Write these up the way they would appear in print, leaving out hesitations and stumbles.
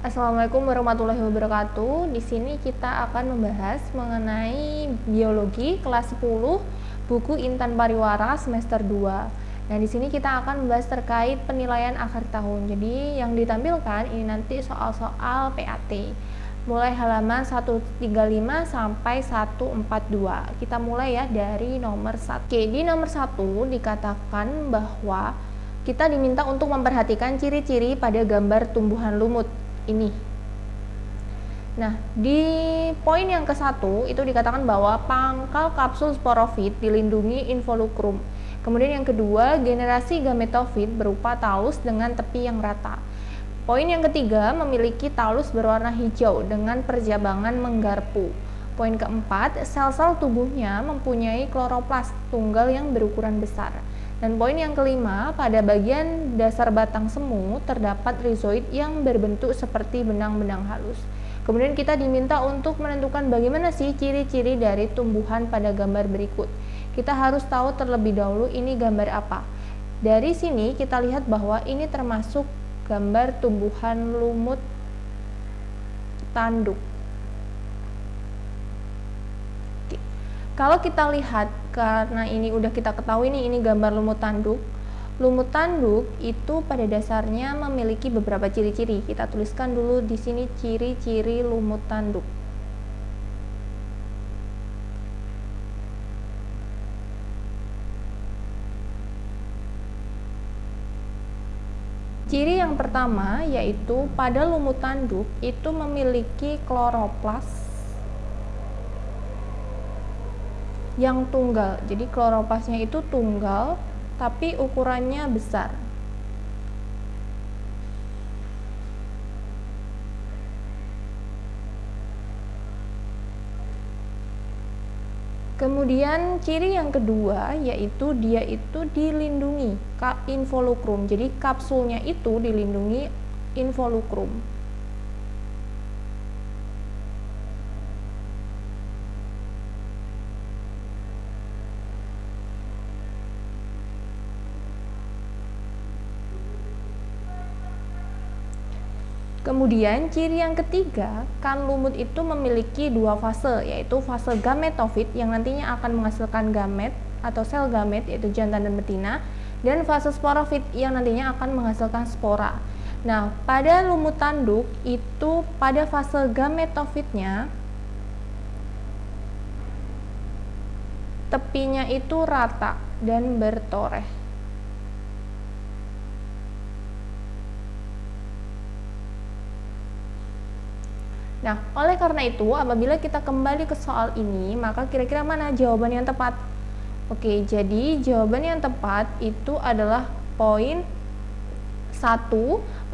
Assalamualaikum warahmatullahi wabarakatuh. Di sini kita akan membahas mengenai biologi kelas 10 buku Intan Pariwara semester 2. Nah, di sini kita akan membahas terkait penilaian akhir tahun. Jadi, yang ditampilkan ini nanti soal-soal PAT. Mulai halaman 135 sampai 142. Kita mulai ya dari nomor 1. Oke, di nomor 1 dikatakan bahwa kita diminta untuk memperhatikan ciri-ciri pada gambar tumbuhan lumut ini. Nah, di poin yang ke-1 itu dikatakan bahwa pangkal kapsul sporofit dilindungi involucrum. Kemudian yang kedua, generasi gametofit berupa talus dengan tepi yang rata. Poin yang ketiga, memiliki talus berwarna hijau dengan perjabangan menggarpu. Poin keempat, sel-sel tubuhnya mempunyai kloroplas tunggal yang berukuran besar. Dan poin yang kelima, pada bagian dasar batang semu terdapat rizoid yang berbentuk seperti benang-benang halus. Kemudian kita diminta untuk menentukan bagaimana sih ciri-ciri dari tumbuhan pada gambar berikut. Kita harus tahu terlebih dahulu ini gambar apa. Dari sini kita lihat bahwa ini termasuk gambar tumbuhan lumut tanduk. Kalau kita lihat, karena ini udah kita ketahui nih, ini gambar lumut tanduk. Lumut tanduk itu pada dasarnya memiliki beberapa ciri-ciri. Kita tuliskan dulu di sini ciri-ciri lumut tanduk. Ciri yang pertama yaitu pada lumut tanduk itu memiliki kloroplas yang tunggal. Jadi kloroplasnya itu tunggal tapi ukurannya besar. Kemudian ciri yang kedua yaitu dia itu dilindungi involucrum. Jadi kapsulnya itu dilindungi involucrum. Kemudian ciri yang ketiga, kan lumut itu memiliki dua fase, yaitu fase gametofit yang nantinya akan menghasilkan gamet atau sel gamet yaitu jantan dan betina, dan fase sporofit yang nantinya akan menghasilkan spora. Nah, pada lumut tanduk itu pada fase gametofitnya tepinya itu rata dan bertoreh. Nah, oleh karena itu, apabila kita kembali ke soal ini, maka kira-kira mana jawaban yang tepat? Oke, jadi jawaban yang tepat itu adalah poin 1,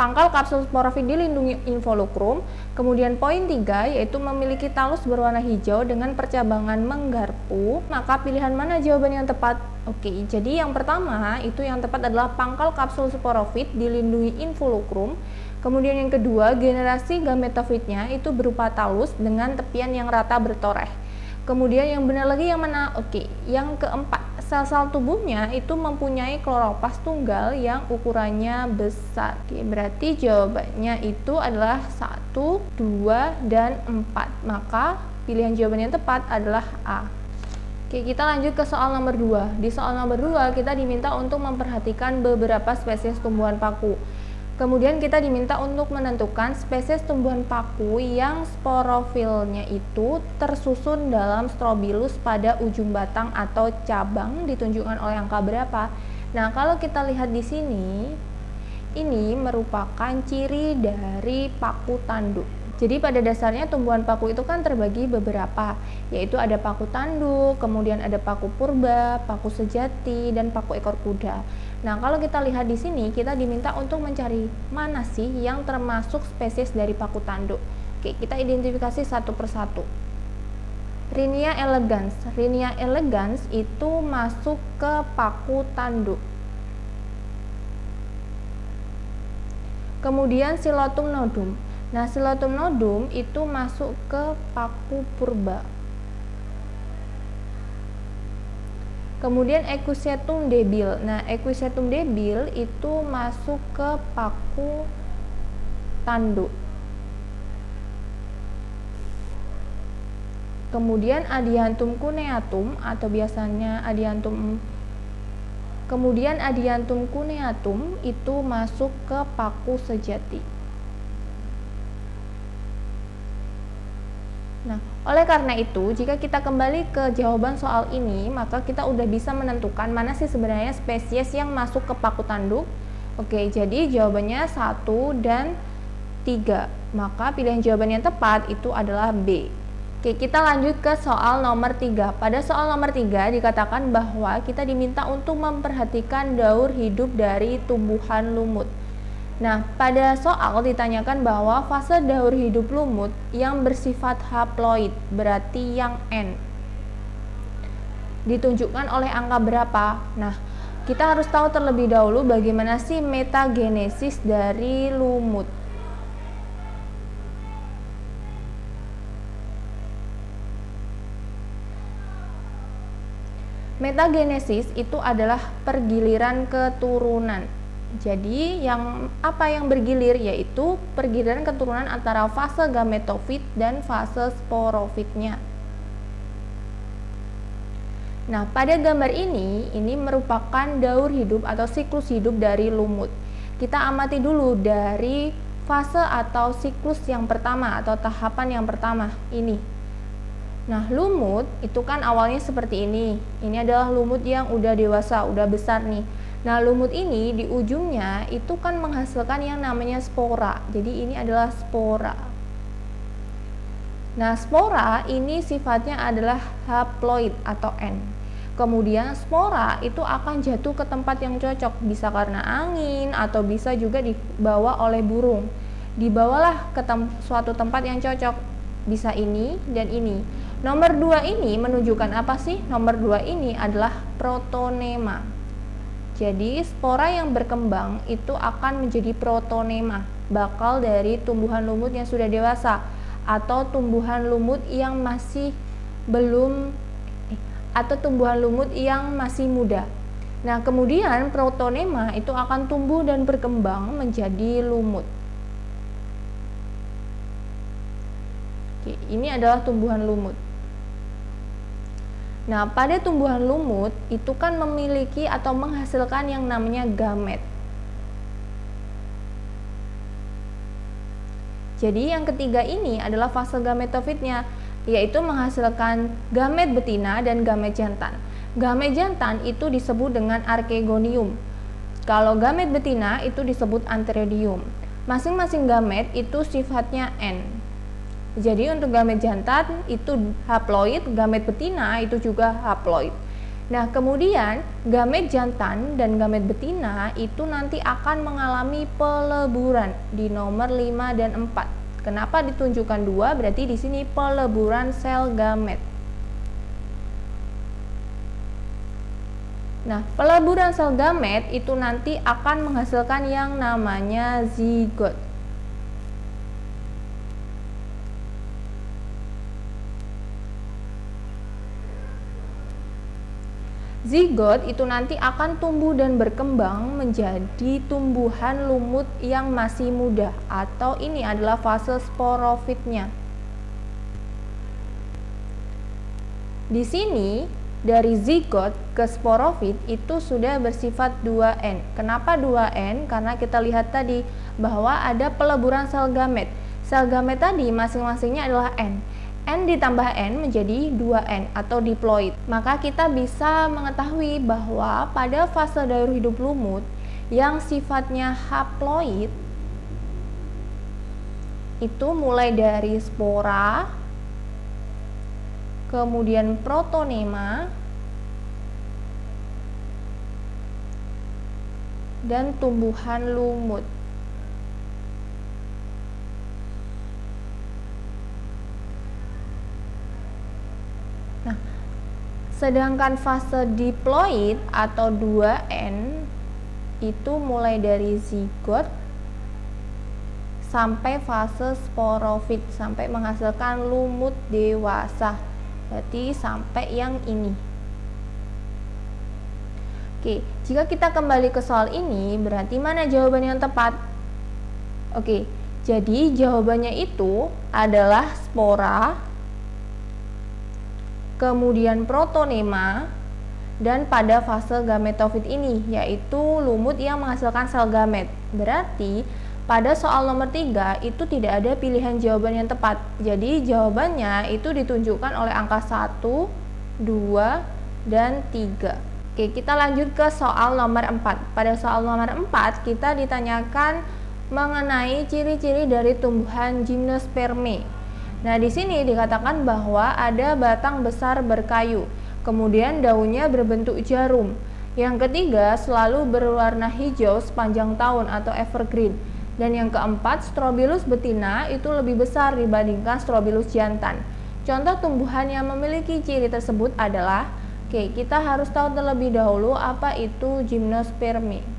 pangkal kapsul sporofit dilindungi involucrum. Kemudian poin 3, yaitu memiliki talus berwarna hijau dengan percabangan menggarpu. Maka pilihan mana jawaban yang tepat? Oke, jadi yang pertama itu yang tepat adalah pangkal kapsul sporofit dilindungi involucrum. Kemudian yang kedua, generasi gametofitnya itu berupa talus dengan tepian yang rata bertoreh. Kemudian yang benar lagi yang mana? Oke, yang keempat, sel-sel tubuhnya itu mempunyai kloroplas tunggal yang ukurannya besar. Oke, berarti jawabannya itu adalah 1, 2, dan 4. Maka pilihan jawaban yang tepat adalah A. Oke, kita lanjut ke soal nomor 2. Di soal nomor 2 kita diminta untuk memperhatikan beberapa spesies tumbuhan paku. Kemudian kita diminta untuk menentukan spesies tumbuhan paku yang sporofilnya itu tersusun dalam strobilus pada ujung batang atau cabang ditunjukkan oleh angka berapa. Nah, kalau kita lihat di sini, ini merupakan ciri dari paku tanduk. Jadi pada dasarnya tumbuhan paku itu kan terbagi beberapa, yaitu ada paku tanduk, kemudian ada paku purba, paku sejati, dan paku ekor kuda. Nah, kalau kita lihat di sini, kita diminta untuk mencari mana sih yang termasuk spesies dari paku tanduk. Oke, kita identifikasi satu persatu. Rhinia elegans. Rhinia elegans itu masuk ke paku tanduk. Kemudian Silotum nodum. Nah, Silotum nodum itu masuk ke paku purba. Kemudian Equisetum debil. Nah, Equisetum debil itu masuk ke paku tanduk. kemudian Adiantum cuneatum atau biasanya Adiantum, kemudian Adiantum cuneatum itu masuk ke paku sejati. Nah, oleh karena itu, jika kita kembali ke jawaban soal ini, maka kita udah bisa menentukan mana sih sebenarnya spesies yang masuk ke paku tanduk. Oke, jadi jawabannya 1 dan 3. Maka pilihan jawaban yang tepat itu adalah B. Oke, kita lanjut ke soal nomor 3. Pada soal nomor 3 dikatakan bahwa kita diminta untuk memperhatikan daur hidup dari tumbuhan lumut. Nah, pada soal ditanyakan bahwa fase daur hidup lumut yang bersifat haploid, berarti yang N, ditunjukkan oleh angka berapa? Nah, kita harus tahu terlebih dahulu bagaimana sih metagenesis dari lumut. Metagenesis itu adalah pergiliran keturunan. Jadi apa yang bergilir yaitu pergiliran keturunan antara fase gametofit dan fase sporofitnya. Nah, pada gambar ini merupakan daur hidup atau siklus hidup dari lumut. Kita amati dulu dari fase atau siklus yang pertama atau tahapan yang pertama ini. Nah, lumut itu kan awalnya seperti ini. Ini adalah lumut yang udah dewasa, udah besar nih. Nah, lumut ini di ujungnya itu kan menghasilkan yang namanya spora. Jadi ini adalah spora. Nah, spora ini sifatnya adalah haploid atau N. Kemudian spora itu akan jatuh ke tempat yang cocok, bisa karena angin atau bisa juga dibawa oleh burung. Dibawalah ke suatu tempat yang cocok, bisa ini dan ini. Nomor 2 ini menunjukkan apa sih? Nomor 2 ini adalah protonema. Jadi spora yang berkembang itu akan menjadi protonema, bakal dari tumbuhan lumut yang sudah dewasa atau tumbuhan lumut yang masih muda. Nah, kemudian protonema itu akan tumbuh dan berkembang menjadi lumut. Oke, ini adalah tumbuhan lumut. Nah, pada tumbuhan lumut itu kan memiliki atau menghasilkan yang namanya gamet. Jadi yang ketiga ini adalah fase gametofitnya, yaitu menghasilkan gamet betina dan gamet jantan. Gamet jantan itu disebut dengan archegonium. Kalau gamet betina itu disebut antheridium. Masing-masing gamet itu sifatnya N. Jadi untuk gamet jantan itu haploid, gamet betina itu juga haploid. Nah, kemudian gamet jantan dan gamet betina itu nanti akan mengalami peleburan di nomor 5 dan 4. Kenapa ditunjukkan 2? Berarti di sini peleburan sel gamet. Nah, peleburan sel gamet itu nanti akan menghasilkan yang namanya zigot. Zigot itu nanti akan tumbuh dan berkembang menjadi tumbuhan lumut yang masih muda, atau ini adalah fase sporofitnya. Di sini dari zigot ke sporofit itu sudah bersifat 2N. Kenapa 2N? Karena kita lihat tadi bahwa ada peleburan sel gamet. Sel gamet tadi masing-masingnya adalah N. N ditambah N menjadi 2N atau diploid. Maka kita bisa mengetahui bahwa pada fase daur hidup lumut yang sifatnya haploid itu mulai dari spora, kemudian protonema, dan tumbuhan lumut. Sedangkan fase diploid atau 2N itu mulai dari zigot sampai fase sporofit, sampai menghasilkan lumut dewasa. Berarti sampai yang ini. Oke, jika kita kembali ke soal ini, berarti mana jawaban yang tepat? Oke, jadi jawabannya itu adalah spora, kemudian protonema, dan pada fase gametofit ini, yaitu lumut yang menghasilkan sel gamet. Berarti pada soal nomor 3 itu tidak ada pilihan jawaban yang tepat. Jadi jawabannya itu ditunjukkan oleh angka 1, 2, dan 3. Oke, kita lanjut ke soal nomor 4. Pada soal nomor 4 kita ditanyakan mengenai ciri-ciri dari tumbuhan Gymnospermae. Nah, di sini dikatakan bahwa ada batang besar berkayu, kemudian daunnya berbentuk jarum. Yang ketiga, selalu berwarna hijau sepanjang tahun atau evergreen. Dan yang keempat, Strobilus betina itu lebih besar dibandingkan Strobilus jantan. Contoh tumbuhan yang memiliki ciri tersebut adalah, kita harus tahu terlebih dahulu apa itu Gymnospermae.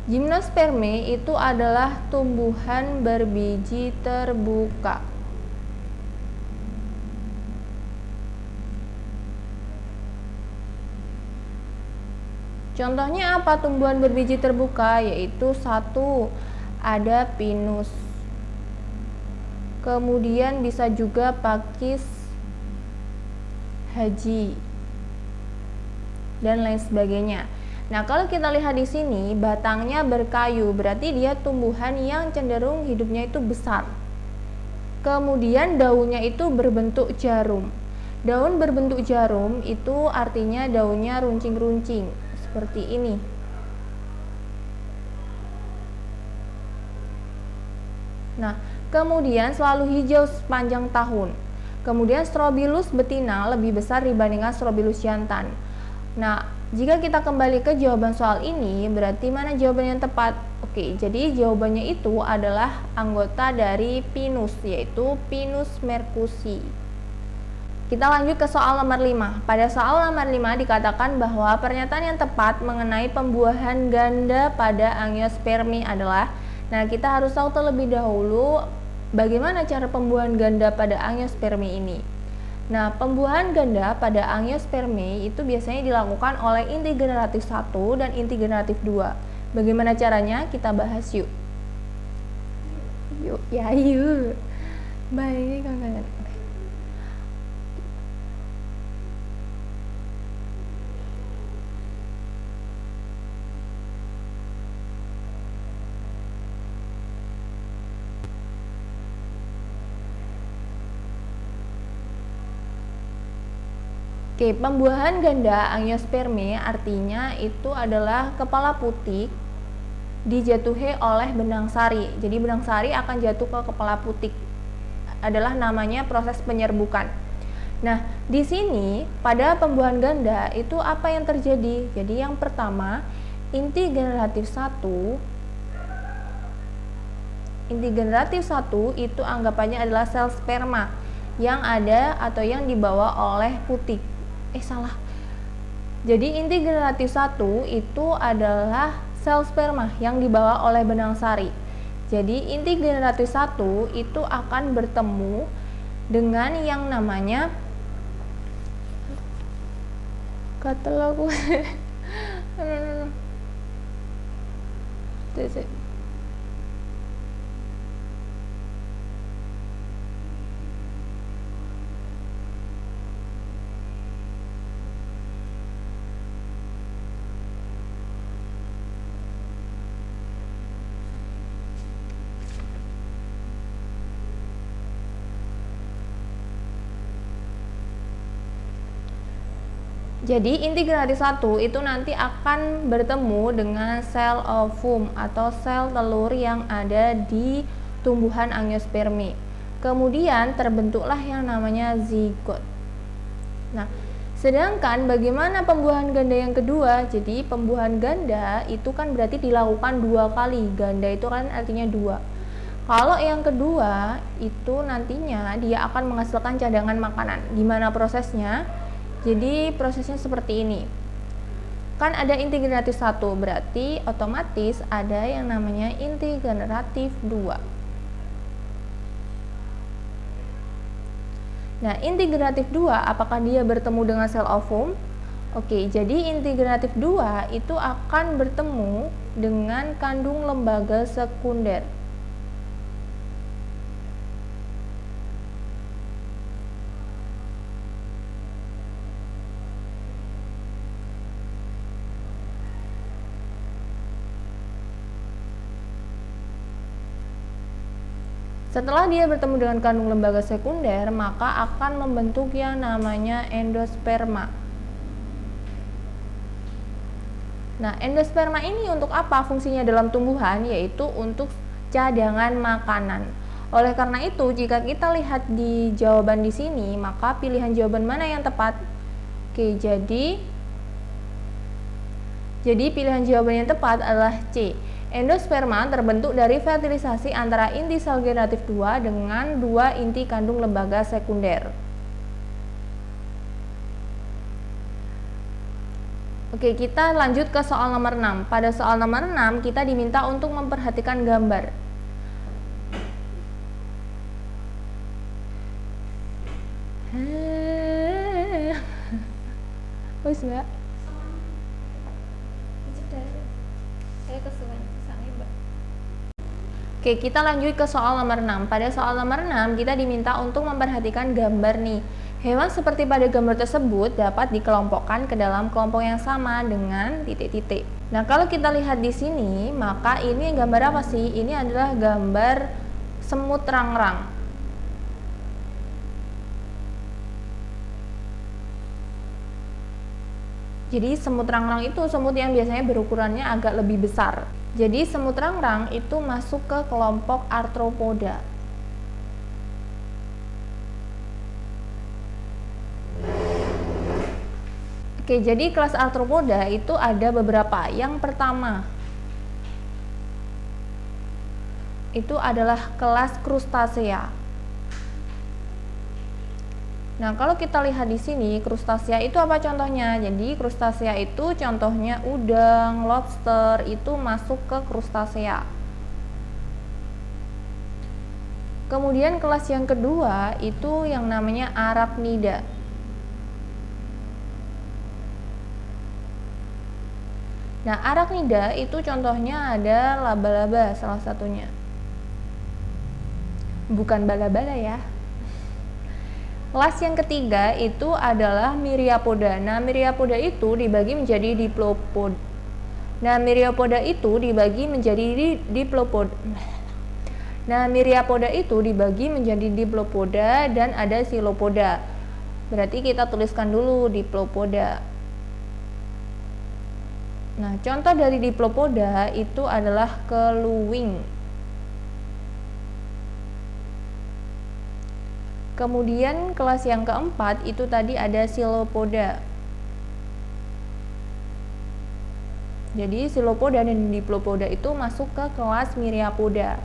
Gymnospermae itu adalah tumbuhan berbiji terbuka. Contohnya apa tumbuhan berbiji terbuka? Yaitu 1, ada pinus. Kemudian bisa juga pakis haji dan lain sebagainya. Nah, kalau kita lihat di sini batangnya berkayu, berarti dia tumbuhan yang cenderung hidupnya itu besar. Kemudian daunnya itu berbentuk jarum. Daun berbentuk jarum itu artinya daunnya runcing-runcing seperti ini. Nah, kemudian selalu hijau sepanjang tahun. Kemudian Strobilus betina lebih besar dibandingkan Strobilus jantan. Nah, jika kita kembali ke jawaban soal ini, berarti mana jawaban yang tepat? Oke, jadi jawabannya itu adalah anggota dari pinus, yaitu Pinus merkusi. Kita lanjut ke soal nomor 5. Pada soal nomor 5 dikatakan bahwa pernyataan yang tepat mengenai pembuahan ganda pada Angiospermae adalah, nah kita harus tahu terlebih dahulu bagaimana cara pembuahan ganda pada Angiospermae ini. Nah, pembuahan ganda pada Angiospermae itu biasanya dilakukan oleh inti generatif 1 dan inti generatif 2. Bagaimana caranya? Kita bahas yuk. Yuk. Baik, kawan-kawan. Oke, pembuahan ganda Angiospermae artinya itu adalah kepala putik dijatuhi oleh benang sari. Jadi benang sari akan jatuh ke kepala putik. Adalah namanya proses penyerbukan. Nah, di sini pada pembuahan ganda itu apa yang terjadi? Jadi yang pertama, inti generatif 1 itu anggapannya adalah sel sperma yang ada atau yang dibawa oleh putik. Jadi inti generatif 1 itu adalah sel sperma yang dibawa oleh benang sari. Jadi inti generatif 1 itu akan bertemu dengan yang namanya Jadi inti generatif 1 itu nanti akan bertemu dengan sel ovum atau sel telur yang ada di tumbuhan Angiospermae. Kemudian terbentuklah yang namanya zigot. Nah, sedangkan bagaimana pembuahan ganda yang kedua? Jadi pembuahan ganda itu kan berarti dilakukan 2 kali. Ganda itu kan artinya 2. Kalau yang kedua itu nantinya dia akan menghasilkan cadangan makanan. Gimana prosesnya? Jadi prosesnya seperti ini. Kan ada inti generatif 1, berarti otomatis ada yang namanya inti generatif 2. Nah, inti generatif 2 apakah dia bertemu dengan sel ovum? Oke, jadi integratif 2 itu akan bertemu dengan kandung lembaga sekunder. Setelah dia bertemu dengan kandung lembaga sekunder, maka akan membentuk yang namanya endosperma. Nah, endosperma ini untuk apa fungsinya dalam tumbuhan? Yaitu untuk cadangan makanan. Oleh karena itu, jika kita lihat di jawaban di sini, maka pilihan jawaban mana yang tepat? Oke, jadi pilihan jawaban yang tepat adalah C. Endosperma terbentuk dari fertilisasi antara inti sel generatif 2 dengan dua inti kandung lembaga sekunder. Oke, kita lanjut ke soal nomor 6. Pada soal nomor 6, kita diminta untuk memperhatikan gambar. Wes, Mbak. Oke, kita lanjut ke soal nomor 6. Pada soal nomor 6, kita diminta untuk memperhatikan gambar nih. Hewan seperti pada gambar tersebut dapat dikelompokkan ke dalam kelompok yang sama dengan titik-titik. Nah, kalau kita lihat di sini, maka ini gambar apa sih? Ini adalah gambar semut rangrang. Jadi semut rangrang itu semut yang biasanya berukurannya agak lebih besar. Jadi semut rangrang itu masuk ke kelompok arthropoda. Oke, jadi kelas arthropoda itu ada beberapa. Yang pertama itu adalah kelas krustasea. Nah, kalau kita lihat di sini, krustasea itu apa contohnya? Jadi, krustasea itu contohnya udang, lobster, itu masuk ke krustasea. Kemudian kelas yang kedua itu yang namanya arachnida. Nah, arachnida itu contohnya ada laba-laba salah satunya. Bukan bala-bala ya. Kelas yang ketiga itu adalah myriapoda. Nah, myriapoda itu dibagi menjadi diplopoda. Nah, myriapoda itu dibagi menjadi diplopoda. Nah, myriapoda itu dibagi menjadi diplopoda dan ada silopoda. Berarti kita tuliskan dulu diplopoda. Nah, contoh dari diplopoda itu adalah keluwing. Kemudian kelas yang keempat itu tadi ada silopoda. Jadi silopoda dan diplopoda itu masuk ke kelas myriapoda.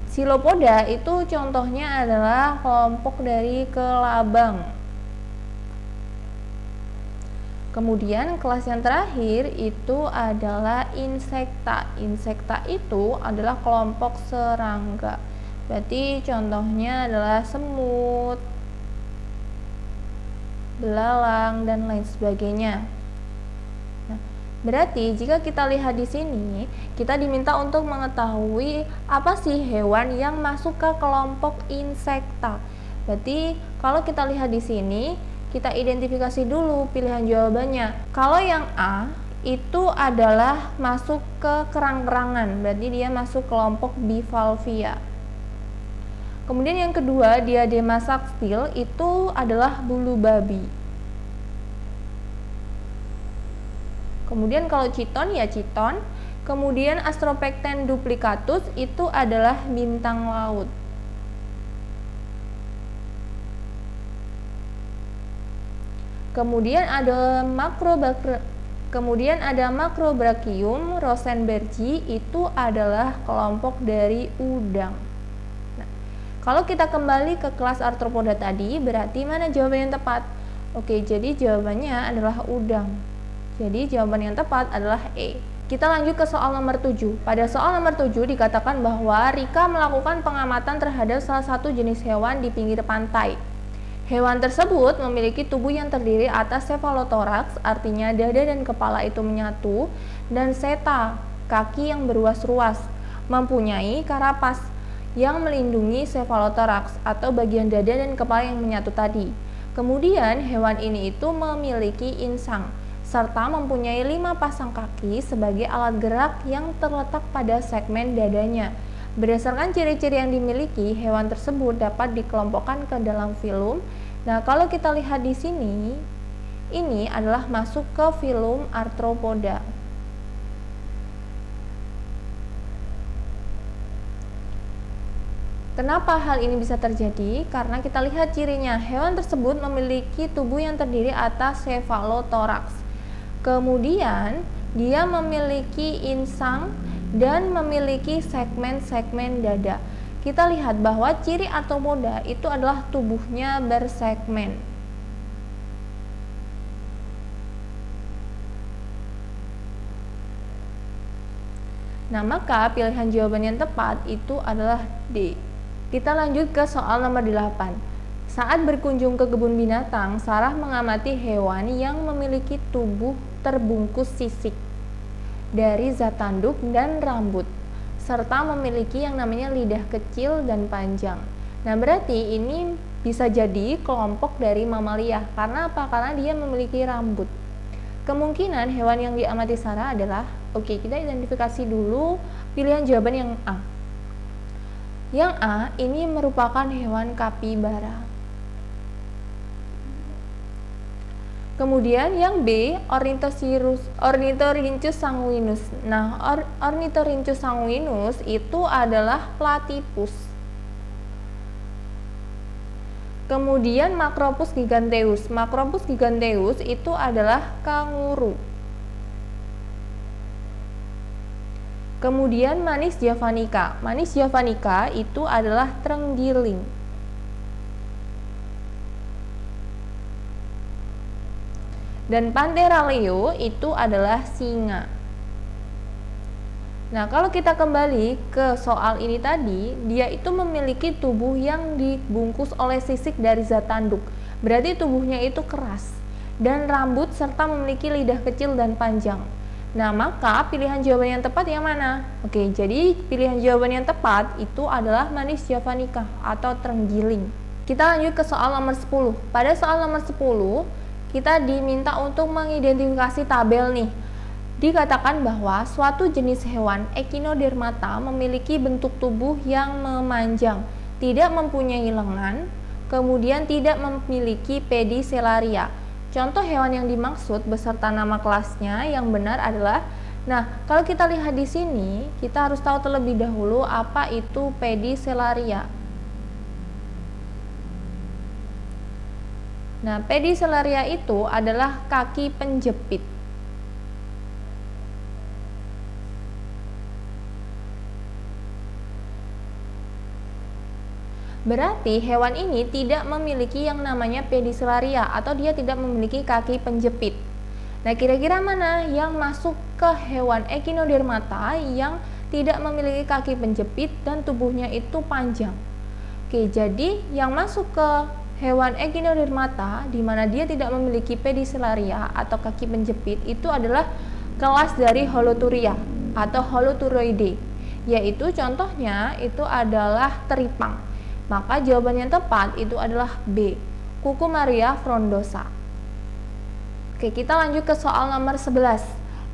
Silopoda itu contohnya adalah kelompok dari kelabang. Kemudian kelas yang terakhir itu adalah insekta. Insekta itu adalah kelompok serangga. Berarti contohnya adalah semut, belalang, dan lain sebagainya. Nah, berarti jika kita lihat di sini, kita diminta untuk mengetahui apa sih hewan yang masuk ke kelompok insekta. Berarti kalau kita lihat di sini, kita identifikasi dulu pilihan jawabannya. Kalau yang A itu adalah masuk ke kerang-kerangan, berarti dia masuk kelompok bivalvia. Kemudian yang kedua, diadema saxtil itu adalah bulu babi. Kemudian kalau chiton ya chiton. Kemudian Astropecten duplicatus itu adalah bintang laut. Kemudian ada Macrobrachium rosenbergi, itu adalah kelompok dari udang. Kalau kita kembali ke kelas arthropoda tadi, berarti mana jawaban yang tepat? Oke, jadi jawabannya adalah udang. Jadi jawaban yang tepat adalah E. Kita lanjut ke soal nomor 7. Pada soal nomor 7 dikatakan bahwa Rika melakukan pengamatan terhadap salah satu jenis hewan di pinggir pantai. Hewan tersebut memiliki tubuh yang terdiri atas cephalothorax, artinya dada dan kepala itu menyatu, dan seta, kaki yang beruas-ruas, mempunyai karapas yang melindungi cephalothorax atau bagian dada dan kepala yang menyatu tadi. Kemudian hewan ini itu memiliki insang serta mempunyai 5 pasang kaki sebagai alat gerak yang terletak pada segmen dadanya. Berdasarkan ciri-ciri yang dimiliki, hewan tersebut dapat dikelompokkan ke dalam filum. Nah, kalau kita lihat di sini, ini adalah masuk ke filum Arthropoda. Kenapa hal ini bisa terjadi? Karena kita lihat cirinya, hewan tersebut memiliki tubuh yang terdiri atas cephalothorax. Kemudian, dia memiliki insang dan memiliki segmen-segmen dada. Kita lihat bahwa ciri arthropoda itu adalah tubuhnya bersegmen. Nah, maka pilihan jawaban yang tepat itu adalah D. Kita lanjut ke soal nomor 8. Saat berkunjung ke kebun binatang, Sarah mengamati hewan yang memiliki tubuh terbungkus sisik dari zat tanduk dan rambut, serta memiliki yang namanya lidah kecil dan panjang. Nah, berarti ini bisa jadi kelompok dari mamalia. Karena apa? Karena dia memiliki rambut. Kemungkinan hewan yang diamati Sarah adalah, kita identifikasi dulu pilihan jawaban yang A. Yang A ini merupakan hewan kapibara. Kemudian yang B, Ornithorhynchus sanguinus. Nah, Ornithorhynchus sanguinus itu adalah platypus. Kemudian Macropus giganteus. Macropus giganteus itu adalah kanguru. Kemudian Manis javanica. Manis javanica itu adalah terenggiling. Dan Panthera leo itu adalah singa. Nah, kalau kita kembali ke soal ini tadi, dia itu memiliki tubuh yang dibungkus oleh sisik dari zat tanduk. Berarti tubuhnya itu keras dan rambut serta memiliki lidah kecil dan panjang. Nah, maka pilihan jawaban yang tepat yang mana? Jadi pilihan jawaban yang tepat itu adalah Manis javanica atau terenggiling. Kita lanjut ke soal nomor 10. Pada soal nomor 10, kita diminta untuk mengidentifikasi tabel nih. Dikatakan bahwa suatu jenis hewan Echinodermata memiliki bentuk tubuh yang memanjang, tidak mempunyai lengan, kemudian tidak memiliki pedicelaria. Contoh hewan yang dimaksud beserta nama kelasnya yang benar adalah, kalau kita lihat di sini, kita harus tahu terlebih dahulu apa itu pedicelaria. Nah, pedicelaria itu adalah kaki penjepit. Berarti hewan ini tidak memiliki yang namanya pedicelaria atau dia tidak memiliki kaki penjepit. Nah, kira-kira mana yang masuk ke hewan Echinodermata yang tidak memiliki kaki penjepit dan tubuhnya itu panjang? Jadi yang masuk ke hewan Echinodermata di mana dia tidak memiliki pedicelaria atau kaki penjepit itu adalah kelas dari Holoturia atau Holoturoidae, yaitu contohnya itu adalah teripang. Maka jawaban yang tepat itu adalah B, Cucumaria frondosa. Kita lanjut ke soal nomor 11.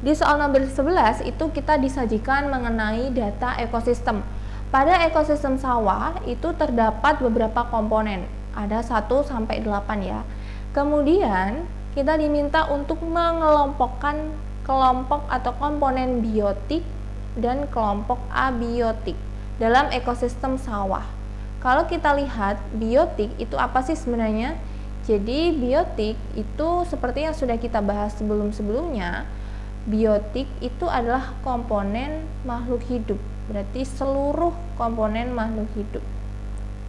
Di soal nomor 11 itu kita disajikan mengenai data ekosistem. Pada ekosistem sawah itu terdapat beberapa komponen. Ada 1 sampai 8 ya. Kemudian kita diminta untuk mengelompokkan kelompok atau komponen biotik dan kelompok abiotik dalam ekosistem sawah. Kalau kita lihat biotik itu apa sih sebenarnya? Jadi biotik itu seperti yang sudah kita bahas sebelum-sebelumnya. Biotik itu adalah komponen makhluk hidup. Berarti seluruh komponen makhluk hidup.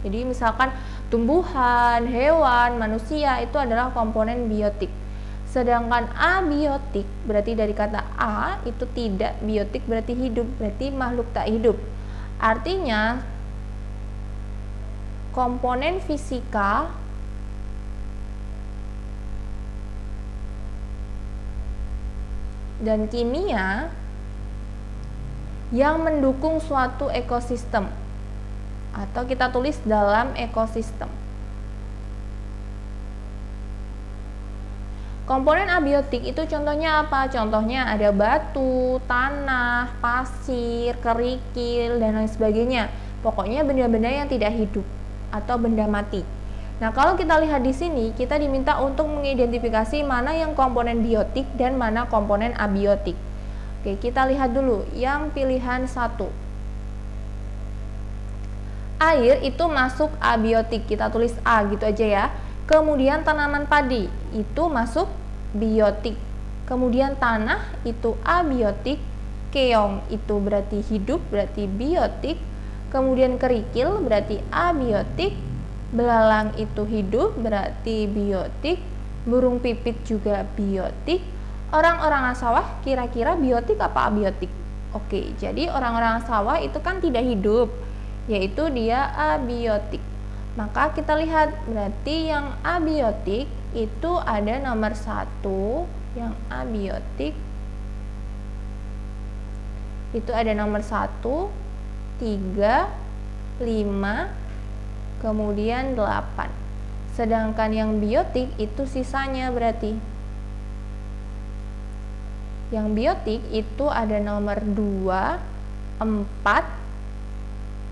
Jadi misalkan tumbuhan, hewan, manusia itu adalah komponen biotik. Sedangkan abiotik berarti dari kata a itu tidak, biotik berarti hidup, berarti makhluk tak hidup. Artinya komponen fisika dan kimia yang mendukung suatu ekosistem, atau kita tulis dalam ekosistem. Komponen abiotik itu contohnya apa? Contohnya ada batu, tanah, pasir, kerikil, dan lain sebagainya. Pokoknya benda-benda yang tidak hidup atau benda mati. Nah, kalau kita lihat di sini, kita diminta untuk mengidentifikasi mana yang komponen biotik dan mana komponen abiotik. Oke, kita lihat dulu yang pilihan 1. Air itu masuk abiotik, kita tulis A gitu aja ya. Kemudian tanaman padi itu masuk biotik. Kemudian tanah itu abiotik. Keong itu berarti hidup, berarti biotik. Kemudian kerikil berarti abiotik. Belalang itu hidup, berarti biotik. Burung pipit juga biotik. Orang-orang sawah kira-kira biotik apa abiotik? Oke, jadi orang-orang sawah itu kan tidak hidup, yaitu dia abiotik. Maka kita lihat, berarti yang abiotik itu ada nomor 1, yang abiotik itu ada nomor 1, 3, 5, kemudian 8. Sedangkan yang biotik itu sisanya berarti. Yang biotik itu ada nomor 2, 4,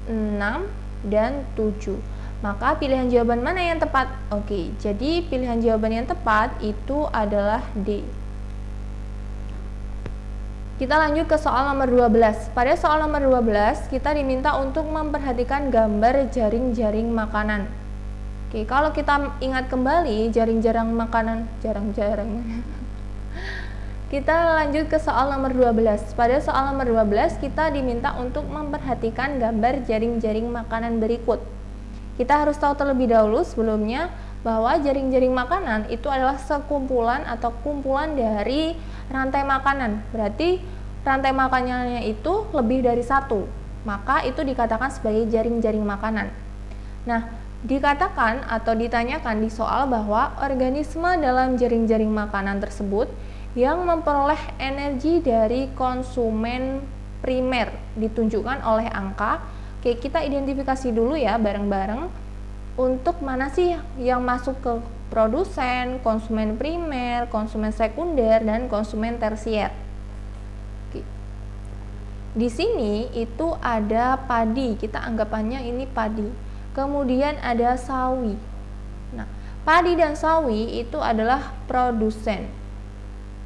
6, dan 7. Maka pilihan jawaban mana yang tepat? Oke, jadi pilihan jawaban yang tepat itu adalah D. Kita lanjut ke soal nomor 12. Pada soal nomor 12, kita diminta untuk memperhatikan gambar jaring-jaring makanan. Oke, kalau kita ingat kembali jaring-jaring makanan, jarang-jarang. Kita lanjut ke soal nomor 12. Pada soal nomor 12, kita diminta untuk memperhatikan gambar jaring-jaring makanan berikut. Kita harus tahu terlebih dahulu sebelumnya bahwa jaring-jaring makanan itu adalah sekumpulan atau kumpulan dari rantai makanan. Berarti rantai makanannya itu lebih dari 1. Maka itu dikatakan sebagai jaring-jaring makanan. Nah, dikatakan atau ditanyakan di soal bahwa organisme dalam jaring-jaring makanan tersebut yang memperoleh energi dari konsumen primer ditunjukkan oleh angka. Oke, kita identifikasi dulu ya bareng-bareng untuk mana sih yang masuk ke produsen, konsumen primer, konsumen sekunder, dan konsumen tersier. Oke. Di sini itu ada padi, kita anggapannya ini padi. Kemudian ada sawi. Nah, padi dan sawi itu adalah produsen.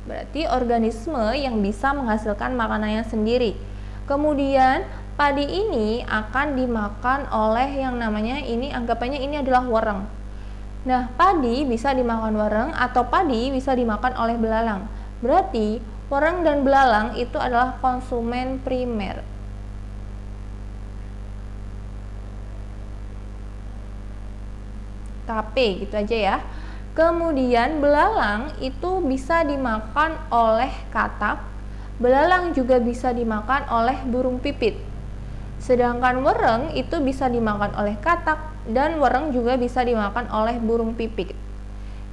Berarti organisme yang bisa menghasilkan makanannya sendiri. Kemudian padi ini akan dimakan oleh yang namanya ini, anggapannya ini adalah wereng. Nah, padi bisa dimakan wereng atau padi bisa dimakan oleh belalang. Berarti wereng dan belalang itu adalah konsumen primer. KP gitu aja ya. Kemudian belalang itu bisa dimakan oleh katak. Belalang juga bisa dimakan oleh burung pipit. Sedangkan wereng itu bisa dimakan oleh katak dan wereng juga bisa dimakan oleh burung pipit.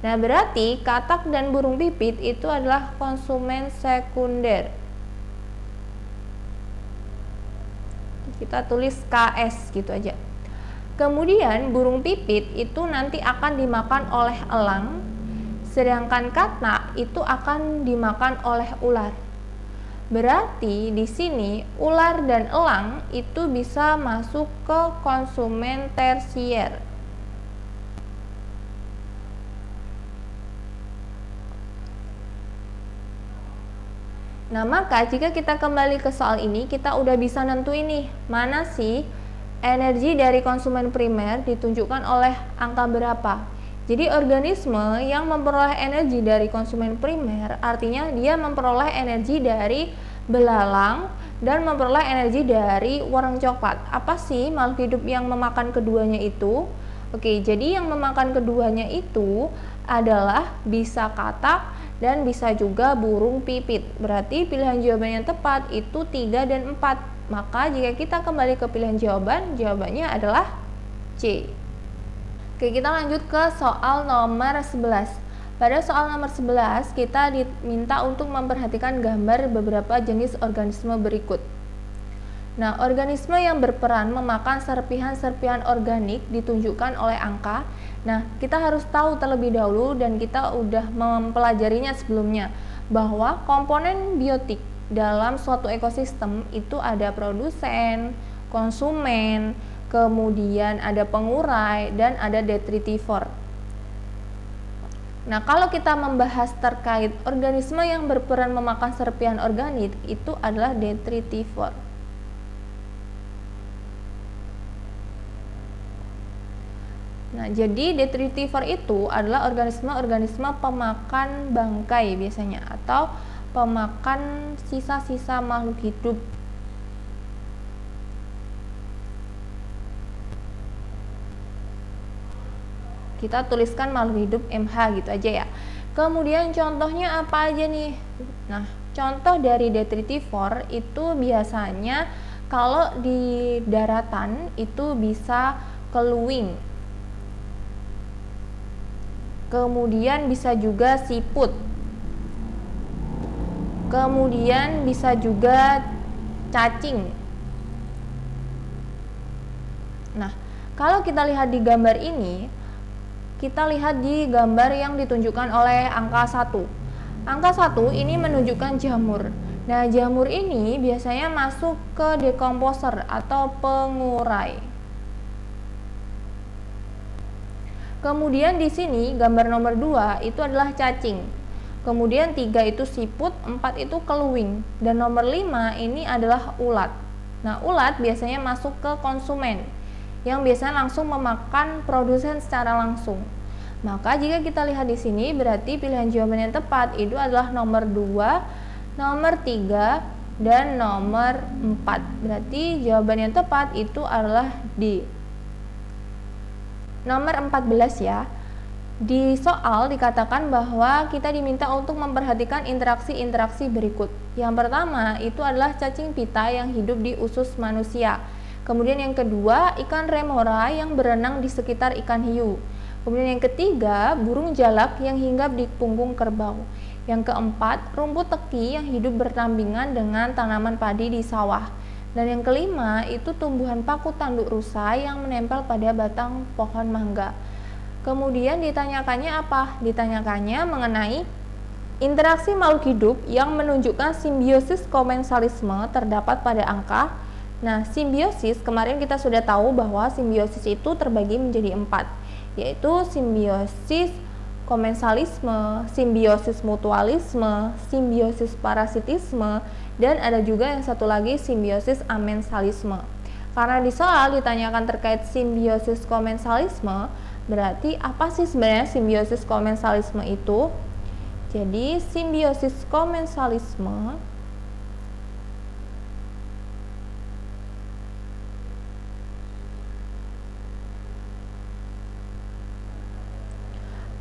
Nah, berarti katak dan burung pipit itu adalah konsumen sekunder. Kita tulis KS gitu aja. Kemudian burung pipit itu nanti akan dimakan oleh elang, sedangkan katak itu akan dimakan oleh ular. Berarti di sini ular dan elang itu bisa masuk ke konsumen tersier. Nah, maka jika kita kembali ke soal ini, kita udah bisa nentuin nih, mana sih energi dari konsumen primer ditunjukkan oleh angka berapa. Jadi organisme yang memperoleh energi dari konsumen primer artinya dia memperoleh energi dari belalang dan memperoleh energi dari wereng coklat. Apa sih makhluk hidup yang memakan keduanya itu? Oke, jadi yang memakan keduanya itu adalah bisa katak dan bisa juga burung pipit. Berarti pilihan jawaban yang tepat itu 3 dan 4. Maka jika kita kembali ke pilihan jawaban, jawabannya adalah C. Oke, kita lanjut ke soal nomor 11. Pada soal nomor 11, kita diminta untuk memperhatikan gambar beberapa jenis organisme berikut. Nah, organisme yang berperan memakan serpihan-serpihan organik ditunjukkan oleh angka. Nah, kita harus tahu terlebih dahulu dan kita udah mempelajarinya sebelumnya bahwa komponen biotik dalam suatu ekosistem itu ada produsen, konsumen, kemudian ada pengurai, dan ada detritivor. Nah, kalau kita membahas terkait organisme yang berperan memakan serpihan organik, itu adalah detritivor. Nah, jadi detritivor itu adalah organisme-organisme pemakan bangkai biasanya, atau pemakan sisa-sisa makhluk hidup. Kita tuliskan makhluk hidup MH gitu aja ya. Kemudian contohnya apa aja nih? Nah, contoh dari detritivor itu biasanya kalau di daratan itu bisa keluing. Kemudian bisa juga siput. Kemudian bisa juga cacing. Nah, kalau kita lihat di gambar ini, kita lihat di gambar yang ditunjukkan oleh angka 1. Angka 1 ini menunjukkan jamur. Nah, jamur ini biasanya masuk ke dekomposer atau pengurai. Kemudian di sini gambar nomor 2 itu adalah cacing. Kemudian 3 itu siput, 4 itu keluing, dan nomor 5 ini adalah ulat. Nah, ulat biasanya masuk ke konsumen, yang biasanya langsung memakan produsen secara langsung. Maka jika kita lihat di sini, berarti pilihan jawaban yang tepat itu adalah nomor 2, nomor 3, dan nomor 4. Berarti jawaban yang tepat itu adalah D. Nomor 14 ya. Di soal dikatakan bahwa kita diminta untuk memperhatikan interaksi-interaksi berikut. Yang pertama itu adalah cacing pita yang hidup di usus manusia. Kemudian yang kedua, ikan remora yang berenang di sekitar ikan hiu. Kemudian yang ketiga, burung jalak yang hinggap di punggung kerbau. Yang keempat, rumput teki yang hidup berdampingan dengan tanaman padi di sawah. Dan yang kelima, itu tumbuhan paku tanduk rusa yang menempel pada batang pohon mangga. Kemudian ditanyakannya apa? Ditanyakannya mengenai interaksi makhluk hidup yang menunjukkan simbiosis komensalisme terdapat pada angka. Nah, simbiosis kemarin kita sudah tahu bahwa simbiosis itu terbagi menjadi 4, yaitu simbiosis komensalisme, simbiosis mutualisme, simbiosis parasitisme, dan ada juga yang satu lagi simbiosis amensalisme. Karena di soal ditanyakan terkait simbiosis komensalisme, berarti apa sih sebenarnya simbiosis komensalisme itu? Jadi simbiosis komensalisme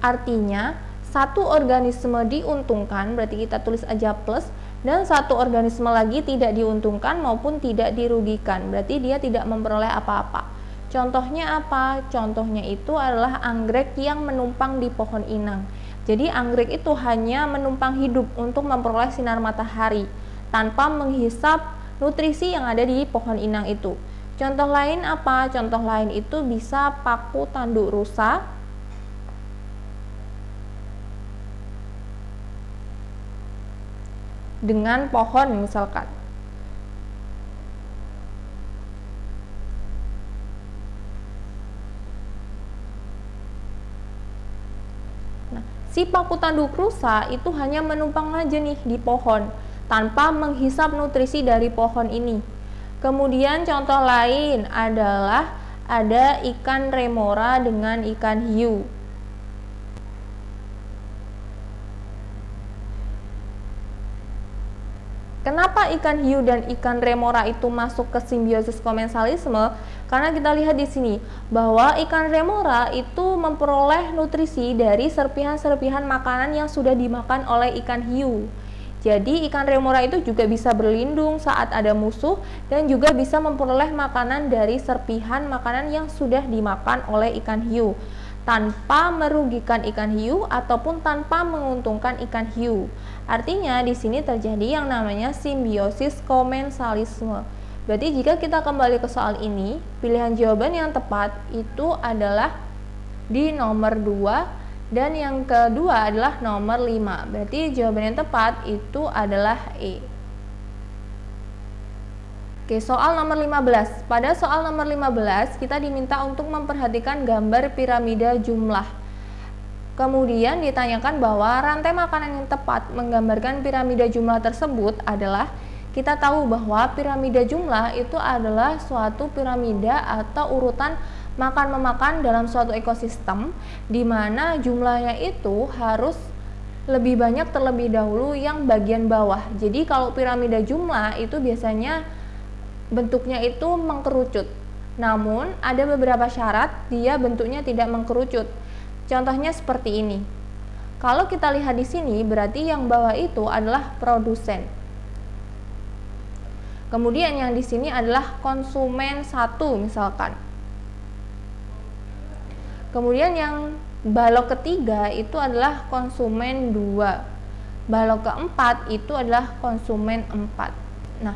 artinya satu organisme diuntungkan, berarti kita tulis aja plus, dan satu organisme lagi tidak diuntungkan maupun tidak dirugikan, berarti dia tidak memperoleh apa-apa. Contohnya apa? Contohnya itu adalah anggrek yang menumpang di pohon inang. Jadi anggrek itu hanya menumpang hidup untuk memperoleh sinar matahari tanpa menghisap nutrisi yang ada di pohon inang itu. Contoh lain apa? Contoh lain itu bisa paku tanduk rusa, dengan pohon misalkan. Nah, si paku tanduk rusa itu hanya menumpang aja nih di pohon tanpa menghisap nutrisi dari pohon ini. Kemudian contoh lain adalah ada ikan remora dengan ikan hiu. Kenapa ikan hiu dan ikan remora itu masuk ke simbiosis komensalisme? Karena kita lihat di sini bahwa ikan remora itu memperoleh nutrisi dari serpihan-serpihan makanan yang sudah dimakan oleh ikan hiu. Jadi ikan remora itu juga bisa berlindung saat ada musuh dan juga bisa memperoleh makanan dari serpihan makanan yang sudah dimakan oleh ikan hiu. tanpa merugikan ikan hiu ataupun tanpa menguntungkan ikan hiu. Artinya di sini terjadi yang namanya simbiosis komensalisme. Berarti jika kita kembali ke soal ini, pilihan jawaban yang tepat itu adalah di nomor 2 dan yang kedua adalah nomor 5. Berarti jawaban yang tepat itu adalah E. Oke, soal nomor 15. Pada soal nomor 15, kita diminta untuk memperhatikan gambar piramida jumlah. Kemudian ditanyakan bahwa rantai makanan yang tepat menggambarkan piramida jumlah tersebut adalah, kita tahu bahwa piramida jumlah itu adalah suatu piramida atau urutan makan-memakan dalam suatu ekosistem, di mana jumlahnya itu harus lebih banyak terlebih dahulu yang bagian bawah. Jadi kalau piramida jumlah itu biasanya bentuknya itu mengkerucut. Namun ada beberapa syarat dia bentuknya tidak mengkerucut. Contohnya seperti ini. Kalau kita lihat di sini berarti yang bawah itu adalah produsen. Kemudian yang di sini adalah konsumen 1 misalkan. Kemudian yang balok ketiga itu adalah konsumen 2. Balok keempat itu adalah konsumen 4. Nah,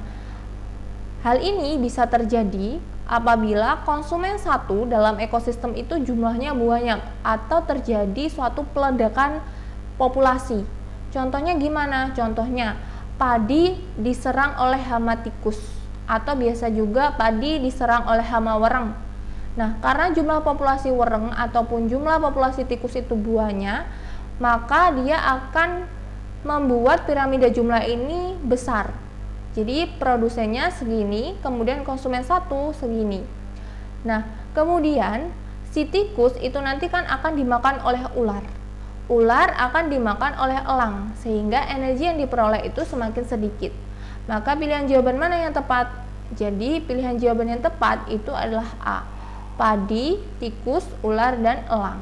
hal ini bisa terjadi apabila konsumen 1 dalam ekosistem itu jumlahnya banyak atau terjadi suatu peledakan populasi. Contohnya gimana? Contohnya padi diserang oleh hama tikus atau biasa juga padi diserang oleh hama wereng. Nah, karena jumlah populasi wereng ataupun jumlah populasi tikus itu banyak, maka dia akan membuat piramida jumlah ini besar. Jadi produsennya segini, kemudian konsumen 1 segini. Nah, kemudian si tikus itu nanti kan akan dimakan oleh ular. Ular akan dimakan oleh elang, sehingga energi yang diperoleh itu semakin sedikit. Maka pilihan jawaban mana yang tepat? Jadi pilihan jawaban yang tepat itu adalah A. Padi, tikus, ular, dan elang.